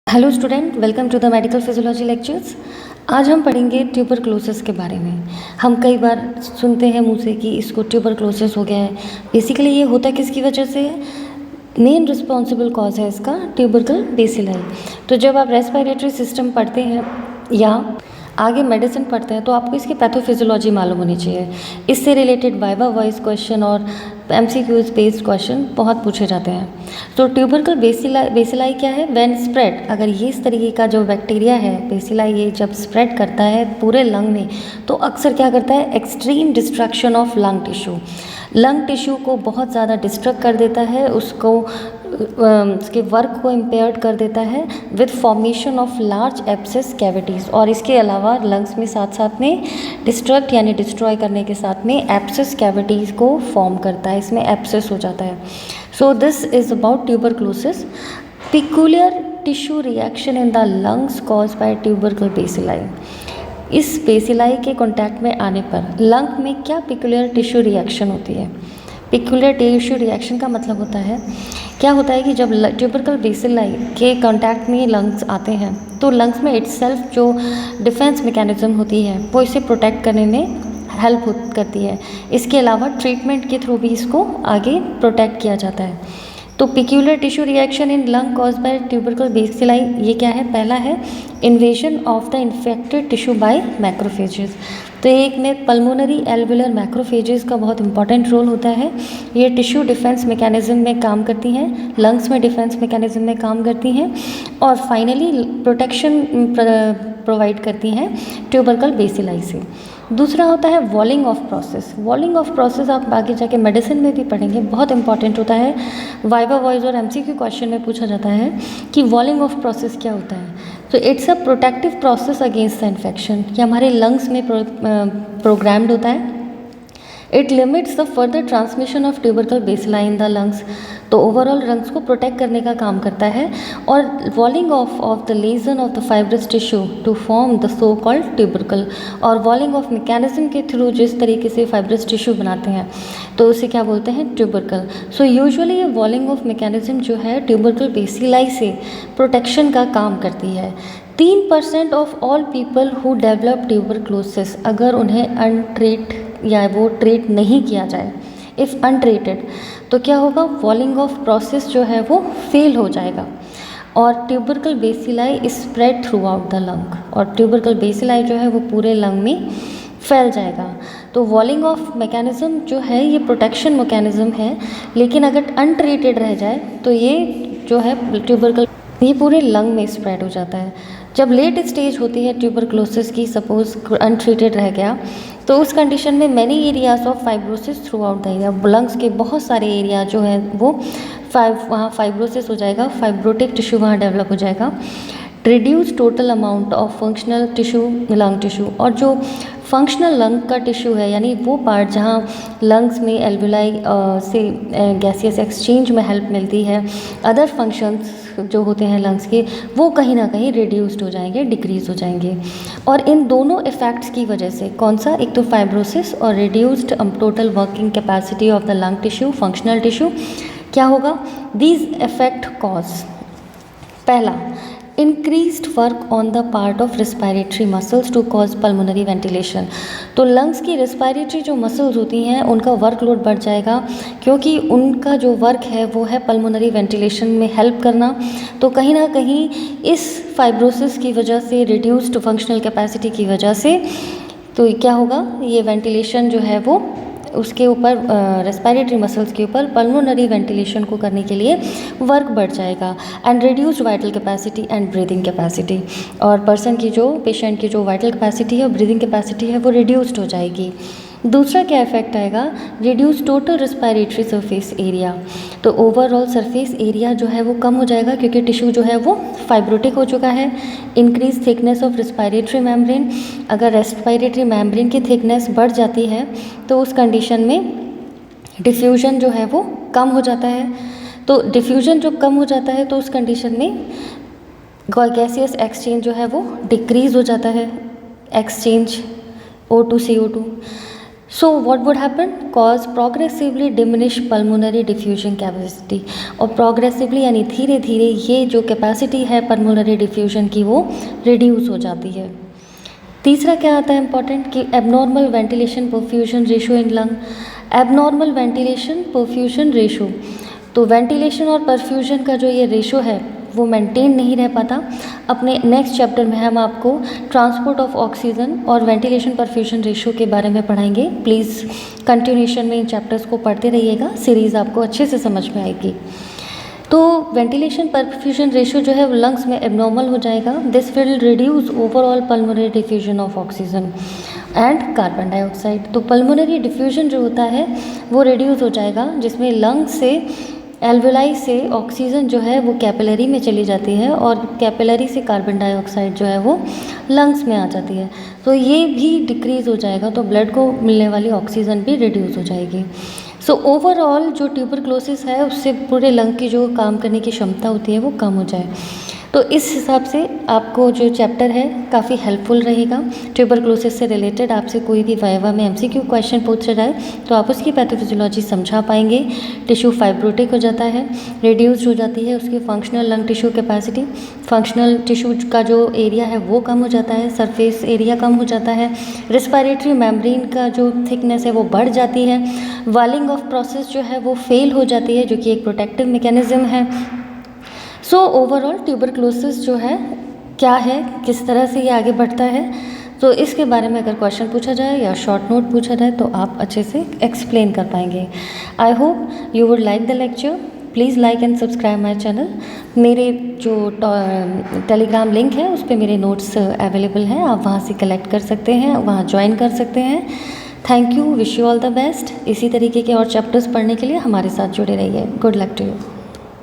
Hello student, welcome to the medical physiology lectures. आज हम पढ़ेंगे ट्यूबरक्लोसिस के बारे में। हम कई बार सुनते हैं मुंह से कि इसको ट्यूबरक्लोसिस हो गया है। बेसिकली ये होता किसकी वजह से है? मेन रिस्पॉन्सिबल कॉज है इसका ट्यूबरकल बेसिलाई। तो जब आप रेस्पिरेटरी सिस्टम पढ़ते हैं या आगे मेडिसिन पढ़ते हैं तो आपको इसकी पैथोफिजियोलॉजी मालूम होनी चाहिए। इससे रिलेटेड वाइवा वॉइस क्वेश्चन और MCQs बेस्ड क्वेश्चन बहुत पूछे जाते हैं। तो ट्यूबरकल बेसिलाई क्या है? व्हेन स्प्रेड, अगर ये इस तरीके का जो बैक्टीरिया है बेसिलाई, ये जब स्प्रेड करता है पूरे लंग में तो अक्सर क्या करता है? Extreme destruction of lung tissue, lung tissue को बहुत ज़्यादा डिस्ट्रक्ट कर देता है, उसको उसके वर्क को इम्पेयर्ड कर देता है with formation of large abscess cavities. और इसके अलावा लंग्स में साथ साथ में डिस्ट्रक्ट यानी डिस्ट्रॉय करने के साथ में एब्सेस कैविटीज़ को फॉर्म करता है, इसमें एब्सेस हो जाता है। So this is about tuberculosis. Peculiar tissue reaction in the lungs cause by tubercle bacilli. इस बेसिलाई के कांटेक्ट में आने पर लंग में क्या पिक्यूलियर टिश्यू रिएक्शन होती है? पिक्यूलियर टिश्यू रिएक्शन का मतलब होता है, क्या होता है कि जब ट्यूबरकल बेसिलाई के कांटेक्ट में लंग्स आते हैं तो लंग्स में इटसेल्फ जो डिफेंस मैकेनिज्म होती है वो इसे प्रोटेक्ट करने में हेल्प करती है। इसके अलावा ट्रीटमेंट के थ्रू भी इसको आगे प्रोटेक्ट किया जाता है। तो peculiar tissue reaction in lung cause by tubercle bacilli, ये क्या है? पहला है invasion of the infected tissue bye macrophages. तो एक में पल्मोनरी एल्वुलर मैक्रोफेजेस का बहुत इंपॉर्टेंट रोल होता है। ये टिश्यू डिफेंस मैकेनिज्म में काम करती हैं, लंग्स में डिफेंस मैकेनिज्म में काम करती हैं और फाइनली प्रोटेक्शन प्रोवाइड करती हैं ट्यूबरकल बेसिलाई से। दूसरा होता है walling off process. Walling off process आप आगे जाके मेडिसिन में भी पढ़ेंगे, बहुत इंपॉर्टेंट होता है। वाइवा वॉइस और MCQ क्वेश्चन में पूछा जाता है कि वॉलिंग ऑफ प्रोसेस क्या होता है। तो it's a protective process against the infection. ये हमारे लंग्स में प्रोग्राम्ड होता है। It limits the further transmission of tubercle bacilli in the lungs. तो ओवरऑल लंग्स को प्रोटेक्ट करने का काम करता है। और walling off the lesion of the fibrous tissue to form the so called tubercle. और वॉलिंग ऑफ मैकेनिज्म के थ्रू जिस तरीके से फाइब्रस टिश्यू बनाते हैं तो उसे क्या बोलते हैं? ट्यूबरकल। सो यूजुअली ये वॉलिंग ऑफ मैकेनिज्म जो है ट्यूबरकल बेसिलाई से प्रोटेक्शन का काम करती है। 3% of all people who develop tuberculosis, अगर उन्हें अनट्रीट या वो ट्रीट नहीं किया जाए, इफ़ अनट्रीटेड, तो क्या होगा? वॉलिंग ऑफ प्रोसेस जो है वो फेल हो जाएगा और tubercle bacilli spread through out the lung. और ट्यूबरकल बेसिलाई जो है वो पूरे लंग में फैल जाएगा। तो वॉलिंग ऑफ मैकेनिज्म जो है ये प्रोटेक्शन मैकेनिज्म है, लेकिन अगर अनट्रीटेड रह जाए तो ये जो है ट्यूबरकल ये पूरे लंग में स्प्रेड हो जाता है। जब लेट स्टेज होती है ट्यूबरक्लोसिस की, सपोज अनट्रीटेड रह गया, तो उस कंडीशन में many areas of fibrosis through out the area, lungs के बहुत सारे एरिया जो है वो वहाँ फाइब्रोसिस हो जाएगा, फाइब्रोटिक टिश्यू वहाँ डेवलप हो जाएगा। Reduce total amount of functional tissue, lung tissue. और जो फंक्शनल लंग का टिश्यू है यानी वो पार्ट जहाँ लंग्स में एल्वुलाई से गैसियस एक्सचेंज में हेल्प मिलती है, अदर फंक्शंस जो होते हैं लंग्स के, वो कहीं ना कहीं रिड्यूस्ड हो जाएंगे, डिक्रीज हो जाएंगे। और इन दोनों इफ़ेक्ट्स की वजह से कौन सा? एक तो फाइब्रोसिस और reduced total working capacity of the lung tissue, functional tissue, क्या होगा? दीज इफेक्ट कॉज, पहला, increased work on the part of respiratory muscles to cause pulmonary ventilation. तो लंग्स की रेस्पिरेटरी जो मसल्स होती हैं उनका वर्कलोड बढ़ जाएगा, क्योंकि उनका जो वर्क है वो है पल्मोनरी वेंटिलेशन में हेल्प करना। तो कहीं ना कहीं इस फाइब्रोसिस की वजह से, रिड्यूस्ड फंक्शनल कैपेसिटी की वजह से, तो क्या होगा? ये वेंटिलेशन जो है वो उसके ऊपर रेस्पिरेटरी मसल्स के ऊपर पल्मोनरी वेंटिलेशन को करने के लिए वर्क बढ़ जाएगा। And reduced vital capacity and breathing capacity, और पर्सन की जो पेशेंट की जो वाइटल कैपेसिटी है और ब्रीदिंग कैपेसिटी है वो रिड्यूस्ड हो जाएगी। दूसरा क्या इफेक्ट आएगा? Reduce total respiratory surface area. तो ओवरऑल सरफेस एरिया जो है वो कम हो जाएगा, क्योंकि टिश्यू जो है वो फाइब्रोटिक हो चुका है। Increase thickness of respiratory membrane, अगर रेस्पिरेटरी मेम्ब्रेन की थिकनेस बढ़ जाती है तो उस कंडीशन में डिफ्यूजन जो है वो कम हो जाता है। तो डिफ्यूजन जो कम हो जाता है तो उस कंडीशन में गैसियस एक्सचेंज जो है वो डिक्रीज़ हो जाता है, exchange O2 CO2। So what would happen, cause progressively diminish pulmonary diffusion capacity, और प्रोग्रेसिवली यानी धीरे धीरे ये जो कैपेसिटी है पल्मोनरी डिफ्यूजन की वो रिड्यूस हो जाती है। तीसरा क्या आता है इंपॉर्टेंट कि abnormal ventilation perfusion ratio in lung. Abnormal ventilation perfusion ratio, तो वेंटिलेशन और परफ्यूजन का जो ये रेशो है वो मेंटेन नहीं रह पाता। अपने नेक्स्ट चैप्टर में हम आपको ट्रांसपोर्ट ऑफ ऑक्सीजन और वेंटिलेशन परफ्यूजन रेशो के बारे में पढ़ाएंगे। प्लीज़ कंटिन्यूएशन में इन चैप्टर्स को पढ़ते रहिएगा, सीरीज़ आपको अच्छे से समझ में आएगी। तो वेंटिलेशन परफ्यूजन रेशो जो है वो लंग्स में एबनॉर्मल हो जाएगा। This will reduce overall pulmonary diffusion of oxygen and carbon dioxide. तो पल्मोनरी डिफ्यूजन जो होता है वो रिड्यूस हो जाएगा, जिसमें लंग से एल्वेलाई से ऑक्सीजन जो है वो कैपिलरी में चली जाती है और कैपिलरी से कार्बन डाइऑक्साइड जो है वो लंग्स में आ जाती है। तो ये भी डिक्रीज़ हो जाएगा, तो ब्लड को मिलने वाली ऑक्सीजन भी रिड्यूस हो जाएगी। सो ओवरऑल जो ट्यूबरक्लोसिस है उससे पूरे लंग की जो काम करने की क्षमता होती है वो कम हो जाए। तो इस हिसाब से आपको जो चैप्टर है काफ़ी हेल्पफुल रहेगा। ट्यूबरक्लोसिस से रिलेटेड आपसे कोई भी वाइवा में एमसीक्यू क्वेश्चन पूछा जाए तो आप उसकी पैथोफिजियोलॉजी समझा पाएंगे। टिश्यू फाइब्रोटिक हो जाता है, रिड्यूस हो जाती है उसकी functional lung tissue capacity, functional tissue का जो एरिया है वो कम हो जाता है, सरफेस एरिया कम हो जाता है, रेस्पिरेटरी मेम्ब्रेन का जो थिकनेस है वो बढ़ जाती है, वॉलिंग ऑफ प्रोसेस जो है वो फेल हो जाती है जो कि एक प्रोटेक्टिव मैकेनिज्म है। सो ओवरऑल ट्यूबरक्लोसिस जो है क्या है, किस तरह से ये आगे बढ़ता है, तो इसके बारे में अगर क्वेश्चन पूछा जाए या शॉर्ट नोट पूछा जाए तो आप अच्छे से एक्सप्लेन कर पाएंगे। I hope you would like the lecture. Please like and subscribe my channel. मेरे जो टेलीग्राम लिंक है उस पर मेरे नोट्स अवेलेबल हैं, आप वहाँ से कलेक्ट कर सकते हैं, वहाँ ज्वाइन कर सकते हैं। Thank you, wish you all the best. इसी तरीके के और चैप्टर्स पढ़ने के लिए हमारे साथ जुड़े रहिए। Good luck to you.